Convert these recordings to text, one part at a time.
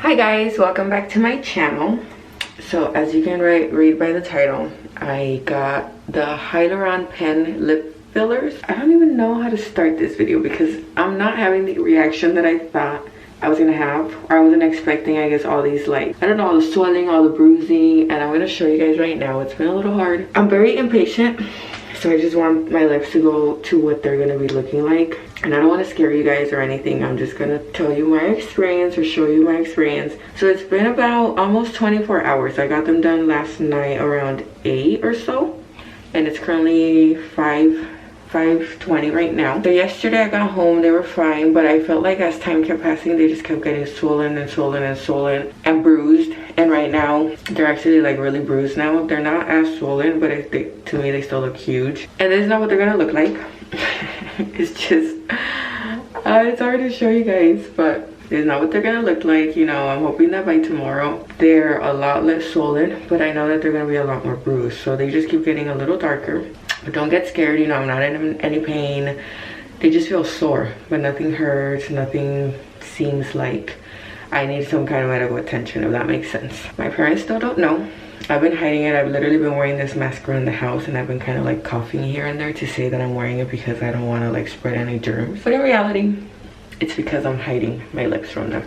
Hi guys, welcome back to my channel. So as you can read by the title, I got the Hyaluron pen lip fillers. I don't even know how to start this video because I'm not having the reaction that I thought I was gonna have. I wasn't expecting, I guess, all these, like, I don't know, all the swelling, all the bruising, and I'm gonna show you guys right now. It's been a little hard. I'm very impatient, so I just want my lips to go to what they're gonna be looking like. And I don't want to scare you guys or anything. I'm just gonna tell you my experience or show you my experience. So it's been about almost 24 hours. I got them done last night around 8 or so, and it's currently 5:20 right now. So yesterday I got home, they were fine, but I felt like as time kept passing, they just kept getting swollen and swollen and swollen and bruised. And right now they're actually like really bruised now. They're not as swollen, but to me they still look huge. And this is not what they're gonna look like. It's just it's hard to show you guys, but it's not what they're gonna look like. You know, I'm hoping that by tomorrow they're a lot less swollen, but I know that they're gonna be a lot more bruised, so they just keep getting a little darker. But don't get scared, you know, I'm not in any pain. They just feel sore, but nothing hurts, nothing seems like I need some kind of medical attention, if that makes sense. My parents still don't know. I've been hiding it. I've literally been wearing this mask around the house, and I've been kind of like coughing here and there to say that I'm wearing it because I don't want to like spread any germs. But in reality, it's because I'm hiding my lips from them.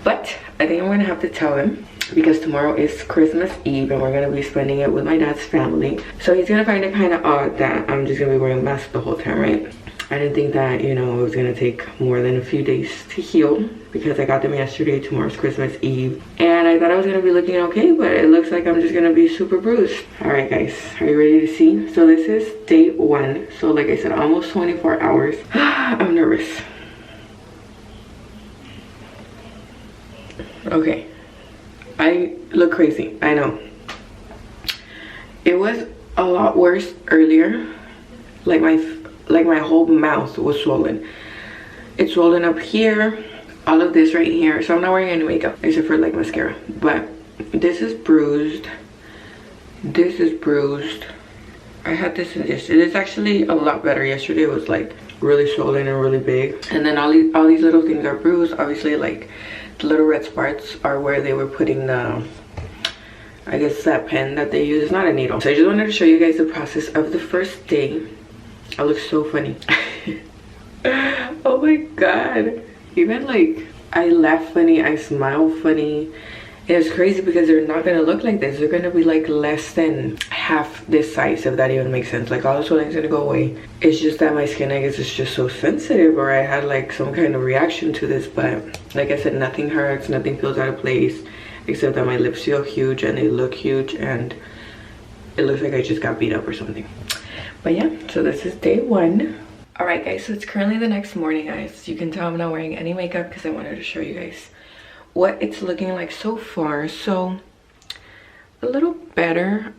But I think I'm gonna have to tell him because tomorrow is Christmas Eve and we're gonna be spending it with my dad's family. So he's gonna find it kind of odd that I'm just gonna be wearing a mask the whole time, right? I didn't think that, you know, it was gonna take more than a few days to heal because I got them yesterday. Tomorrow's Christmas Eve, and I thought I was gonna be looking okay, but it looks like I'm just gonna be super bruised. All right guys, are you ready to see? So this is day 1. So like I said, almost 24 hours. I'm nervous. Okay, I look crazy, I know. It was a lot worse earlier. Like my whole mouth was swollen. It's swollen up here, all of this right here. So I'm not wearing any makeup except for like mascara, but this is bruised, this is bruised. I had this in this. It is actually a lot better. Yesterday it was like really swollen and really big, and then all these little things are bruised. Obviously, like the little red spots are where they were putting the, I guess, that pen that they use. It's not a needle. So I just wanted to show you guys the process of the first day. I look so funny. Oh my god. Even like I laugh funny, I smile funny. It's crazy because they're not gonna look like this. They're gonna be like less than half this size, if that even makes sense. Like all the swelling's gonna go away. It's just that my skin, I guess, is just so sensitive, or I had like some kind of reaction to this. But like I said, nothing hurts, nothing feels out of place, except that my lips feel huge and they look huge, and it looks like I just got beat up or something. But yeah, so this is day 1. All right guys, so it's currently the next morning, guys. You can tell I'm not wearing any makeup because I wanted to show you guys what it's looking like so far. So a little better.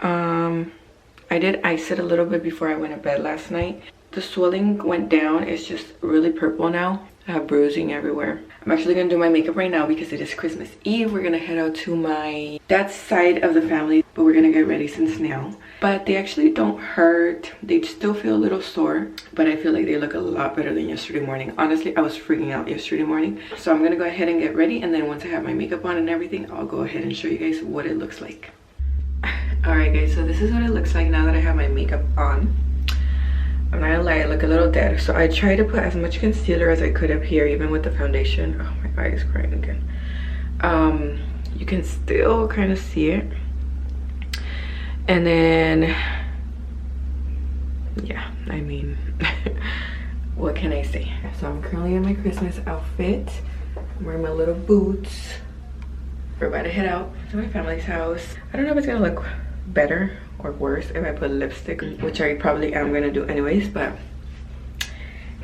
I did ice it a little bit before I went to bed last night. The swelling went down. It's just really purple now. I have bruising everywhere. I'm actually gonna do my makeup right now because it is Christmas Eve. We're gonna head out to my dad's side of the family, but we're gonna get ready since now. But they actually don't hurt. They still feel a little sore, but I feel like they look a lot better than yesterday morning. Honestly, I was freaking out yesterday morning. So I'm gonna go ahead and get ready, and then once I have my makeup on and everything, I'll go ahead and show you guys what it looks like. All right guys, so this is what it looks like now that I have my makeup on. I'm not gonna lie, I look a little dead. So I tried to put as much concealer as I could up here, even with the foundation. Oh, my eye is crying again. You can still kind of see it. And then, yeah, I mean, what can I say? So I'm currently in my Christmas outfit. I'm wearing my little boots. We're about to head out to my family's house. I don't know if it's gonna look better or worse if I put lipstick, which I probably am gonna do anyways, but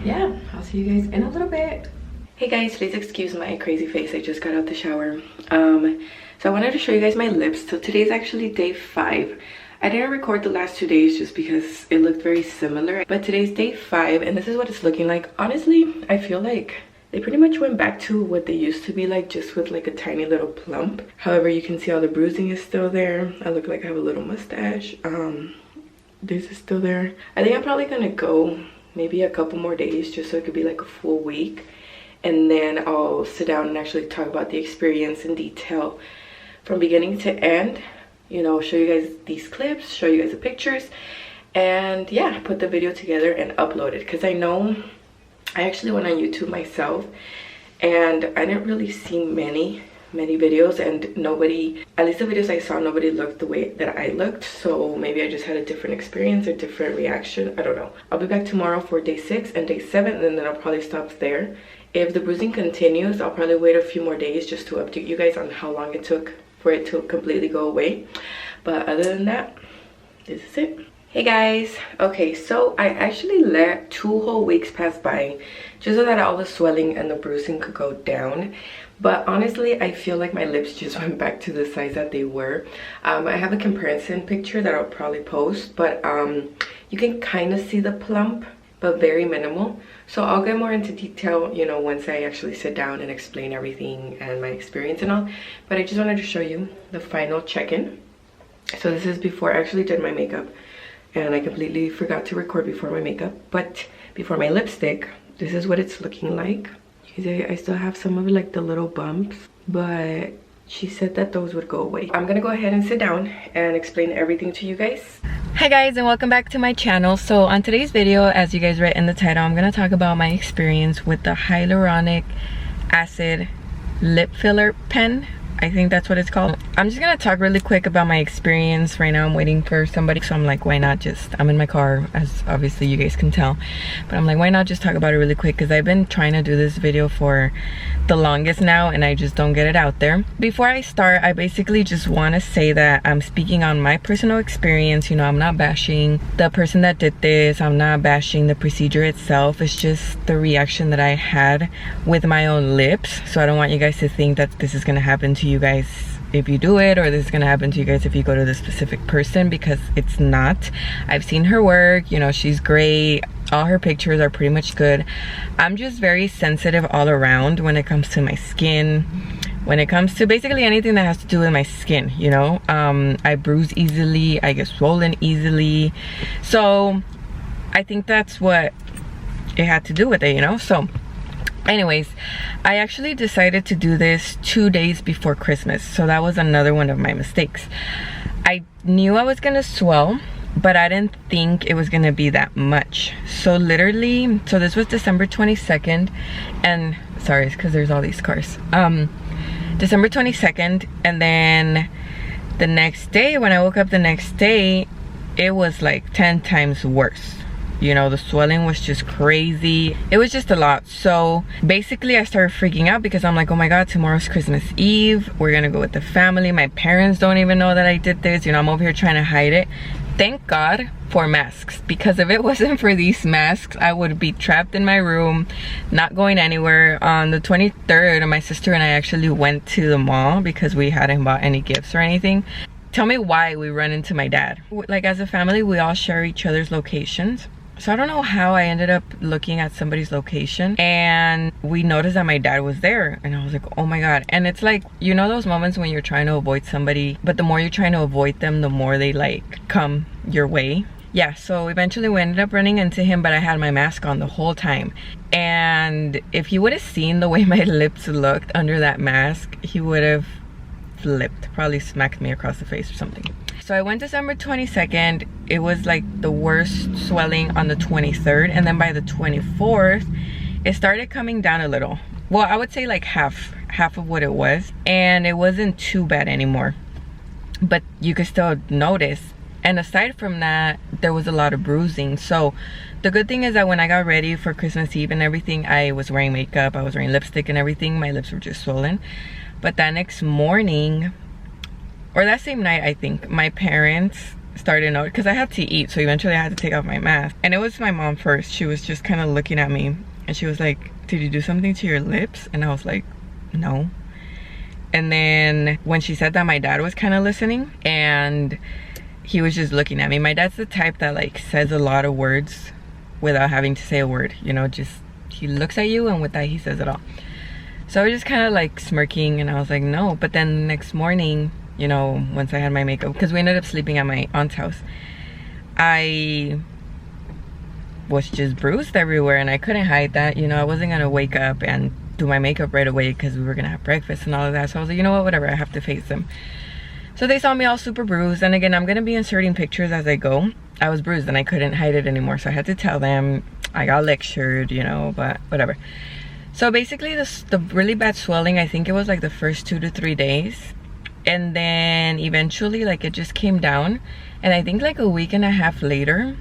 yeah, I'll see you guys in a little bit. Hey guys, please excuse my crazy face. I just got out the shower. So I wanted to show you guys my lips. So today's actually day 5. I didn't record the last 2 days just because it looked very similar, but today's day 5 and this is what it's looking like. Honestly, I feel like they pretty much went back to what they used to be like, just with like a tiny little plump. However, you can see all the bruising is still there. I look like I have a little mustache. This is still there. I think I'm probably gonna go maybe a couple more days just so it could be like a full week, and then I'll sit down and actually talk about the experience in detail from beginning to end. You know, show you guys these clips, show you guys the pictures, and yeah, put the video together and upload it. Because I know I actually went on YouTube myself and I didn't really see many videos, and nobody, at least the videos I saw, nobody looked the way that I looked. So maybe I just had a different experience, a different reaction, I don't know. I'll be back tomorrow for day 6 and day 7, and then I'll probably stop there. If the bruising continues, I'll probably wait a few more days just to update you guys on how long it took for it to completely go away. But other than that, this is it. Hey guys, okay, so I actually let 2 whole weeks pass by just so that all the swelling and the bruising could go down. But honestly, I feel like my lips just went back to the size that they were. I have a comparison picture that I'll probably post, but you can kind of see the plump, but very minimal. So I'll get more into detail, you know, once I actually sit down and explain everything and my experience and all. But I just wanted to show you the final check-in. So this is before I actually did my makeup, and I completely forgot to record before my makeup, but before my lipstick, this is what it's looking like. You see, I still have some of like the little bumps, but she said that those would go away. I'm gonna go ahead and sit down and explain everything to you guys. Hi guys, and welcome back to my channel. So on today's video, as you guys read in the title, I'm gonna talk about my experience with the hyaluronic acid lip filler pen. I think that's what it's called. I'm just gonna talk really quick about my experience. Right now I'm waiting for somebody, so I'm like, why not just, I'm in my car, as obviously you guys can tell, but I'm like, why not just talk about it really quick, because I've been trying to do this video for the longest now and I just don't get it out there. Before I start, I basically just want to say that I'm speaking on my personal experience. You know, I'm not bashing the person that did this, I'm not bashing the procedure itself. It's just the reaction that I had with my own lips. So I don't want you guys to think that this is gonna happen to you guys if you do it, or this is gonna happen to you guys if you go to this specific person, because it's not. I've seen her work, you know, she's great, all her pictures are pretty much good. I'm just very sensitive all around when it comes to my skin, when it comes to basically anything that has to do with my skin, you know. I bruise easily, I get swollen easily, so I think that's what it had to do with it, you know. So anyways, I actually decided to do this 2 days before Christmas, so that was another one of my mistakes. I knew I was gonna swell, but I didn't think it was gonna be that much. So literally, so this was December 22nd, and sorry, it's because there's all these cars. December 22nd, and then the next day, when I woke up the next day, it was like 10 times worse. You know, the swelling was just crazy. It was just a lot. So basically I started freaking out because I'm like, oh my god, tomorrow's Christmas Eve, we're gonna go with the family, my parents don't even know that I did this. You know, I'm over here trying to hide it. Thank God for masks, because if it wasn't for these masks, I would be trapped in my room, not going anywhere. On the 23rd, my sister and I actually went to the mall because we hadn't bought any gifts or anything. Tell me why we run into my dad. Like, as a family, we all share each other's locations. So I don't know how I ended up looking at somebody's location and we noticed that my dad was there, and I was like, oh my god. And it's like, you know, those moments when you're trying to avoid somebody, but the more you're trying to avoid them, the more they like come your way. Yeah, so eventually we ended up running into him, but I had my mask on the whole time. And if he would have seen the way my lips looked under that mask, he would have flipped, probably smacked me across the face or something. So I went December 22nd. It was like the worst swelling on the 23rd, and then by the 24th it started coming down a little. Well, I would say like half of what it was, and it wasn't too bad anymore, but you could still notice. And aside from that, there was a lot of bruising. So the good thing is that when I got ready for Christmas Eve and everything, I was wearing makeup, I was wearing lipstick and everything. My lips were just swollen. But that next morning, or that same night, I think, my parents started noticing, because I had to eat, so eventually I had to take off my mask. And it was my mom first. She was just kind of looking at me and she was like, did you do something to your lips? And I was like, no. And then when she said that, my dad was kind of listening and he was just looking at me. My dad's the type that like says a lot of words without having to say a word, you know, just he looks at you and with that he says it all. So I was just kind of like smirking and I was like, no. But then the next morning, you know, once I had my makeup, because we ended up sleeping at my aunt's house, I was just bruised everywhere and I couldn't hide that. You know, I wasn't gonna wake up and do my makeup right away because we were gonna have breakfast and all of that. So I was like, you know what, whatever, I have to face them. So they saw me all super bruised, and again, I'm gonna be inserting pictures as I go. I was bruised and I couldn't hide it anymore, so I had to tell them. I got lectured, you know, but whatever. So basically the really bad swelling, I think it was like the first 2 to 3 days, and then eventually like it just came down, and I think like a week and a half later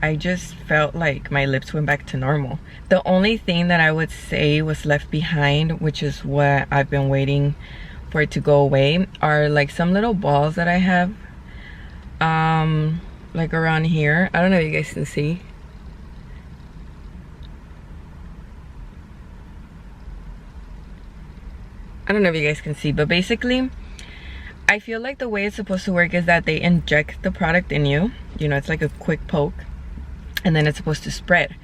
I just felt like my lips went back to normal. The only thing that I would say was left behind, which is what I've been waiting for it to go away, are like some little balls that I have like around here. I don't know if you guys can see. I don't know if you guys can see, but basically I feel like the way it's supposed to work is that they inject the product in you. You know, it's like a quick poke, and then it's supposed to spread.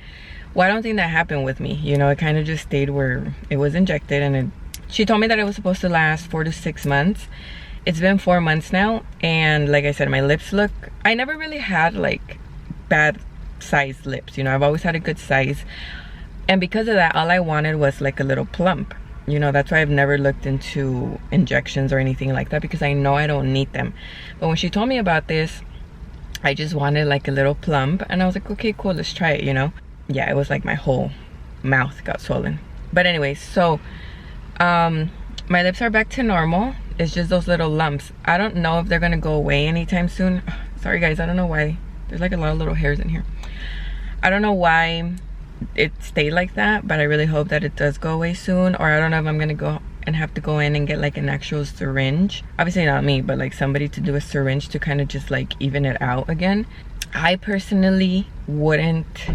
Well, I don't think that happened with me. You know, it kind of just stayed where it was injected, and she told me that it was supposed to last 4 to 6 months. It's been 4 months now, and like I said, my lips look, I never really had like bad sized lips. You know, I've always had a good size, and because of that, all I wanted was like a little plump. You know, that's why I've never looked into injections or anything like that, because I know I don't need them. But when she told me about this, I just wanted like a little plump, and I was like, okay, cool, let's try it, you know. Yeah, it was like my whole mouth got swollen. But anyways, so my lips are back to normal. It's just those little lumps. I don't know if they're gonna go away anytime soon. Sorry guys, I don't know why there's like a lot of little hairs in here. I don't know why it stayed like that, but I really hope that it does go away soon. Or I don't know if I'm gonna go and have to go in and get like an actual syringe. Obviously not me, but like somebody to do a syringe to kind of just like even it out again. I personally wouldn't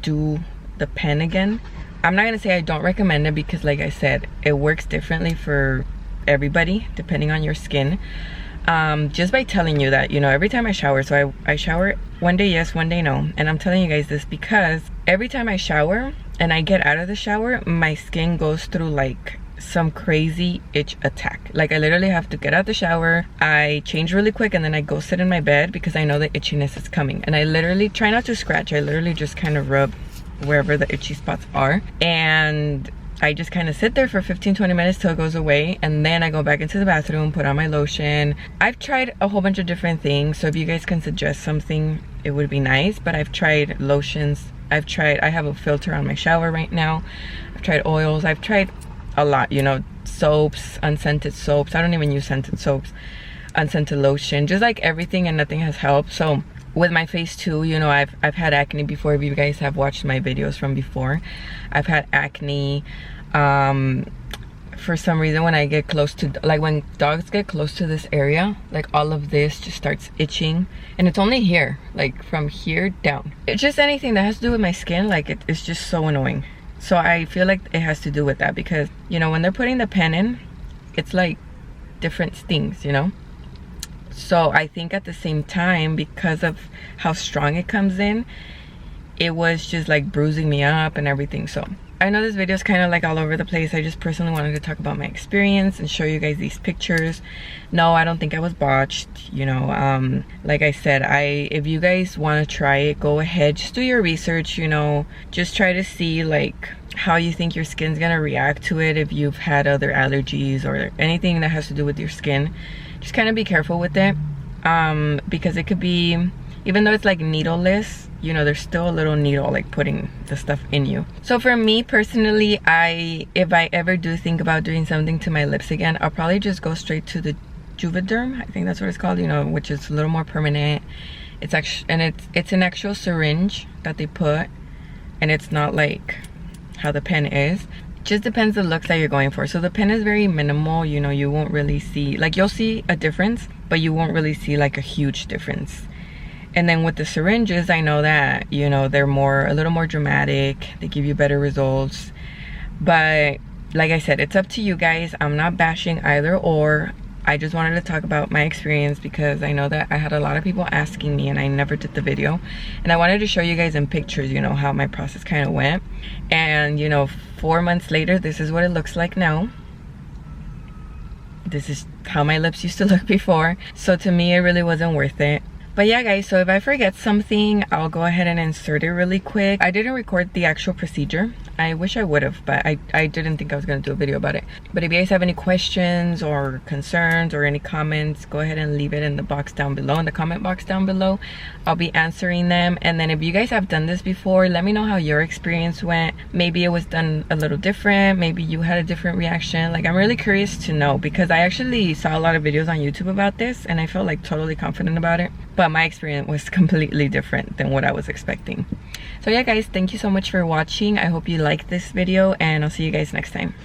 do the pen again. I'm not gonna say I don't recommend it, because like I said, it works differently for everybody depending on your skin. Just by telling you that, you know, every time I shower, so I shower one day yes, one day no, and I'm telling you guys this because every time I shower and I get out of the shower, my skin goes through like some crazy itch attack. Like I literally have to get out the shower, I change really quick, and then I go sit in my bed because I know the itchiness is coming, and I literally try not to scratch. I literally just kind of rub wherever the itchy spots are, and I just kind of sit there for 15-20 minutes till it goes away, and then I go back into the bathroom, put on my lotion. I've tried a whole bunch of different things, so if you guys can suggest something, it would be nice. But I've tried lotions, I have a filter on my shower right now, I've tried oils, I've tried a lot, you know, soaps, unscented soaps. I don't even use scented soaps, unscented lotion, just like everything, and nothing has helped. So with my face too, you know, I've had acne before. If you guys have watched my videos from before, I've had acne. For some reason, when I get close to, like when dogs get close to this area, like all of this just starts itching, and it's only here, like from here down. It's just anything that has to do with my skin, like it's just so annoying. So I feel like it has to do with that, because you know, when they're putting the pen in, it's like different stings, you know. So I think at the same time, because of how strong it comes in, it was just like bruising me up and everything. So I know this video is kind of like all over the place. I just personally wanted to talk about my experience and show you guys these pictures. No, I don't think I was botched, you know. Like I said, if you guys want to try it, go ahead, just do your research, you know. Just try to see like how you think your skin's gonna react to it, if you've had other allergies or anything that has to do with your skin. Just kind of be careful with it, because it could be, even though it's like needleless, you know, there's still a little needle like putting the stuff in you. So for me personally, if I ever do think about doing something to my lips again, I'll probably just go straight to the Juvederm, I think that's what it's called, you know, which is a little more permanent. It's actually, and it's an actual syringe that they put, and it's not like how the pen is. Just depends the looks that you're going for. So the pen is very minimal, you know, you won't really see, like you'll see a difference, but you won't really see like a huge difference. And then with the syringes, I know that, you know, they're a little more dramatic, they give you better results. But like I said, it's up to you guys. I'm not bashing either or. I just wanted to talk about my experience because I know that I had a lot of people asking me and I never did the video, and I wanted to show you guys in pictures, you know, how my process kind of went. And you know, 4 months later, this is what it looks like now. This is how my lips used to look before. So to me, it really wasn't worth it. But yeah guys, so if I forget something, I'll go ahead and insert it really quick. I didn't record the actual procedure. I wish I would have, but I didn't think I was going to do a video about it. But if you guys have any questions or concerns or any comments, go ahead and leave it in the box down below, in the comment box down below. I'll be answering them. And then if you guys have done this before, let me know how your experience went. Maybe it was done a little different, maybe you had a different reaction. Like, I'm really curious to know, because I actually saw a lot of videos on YouTube about this and I felt like totally confident about it, but my experience was completely different than what I was expecting. So yeah guys, thank you so much for watching. I hope you liked this video and I'll see you guys next time.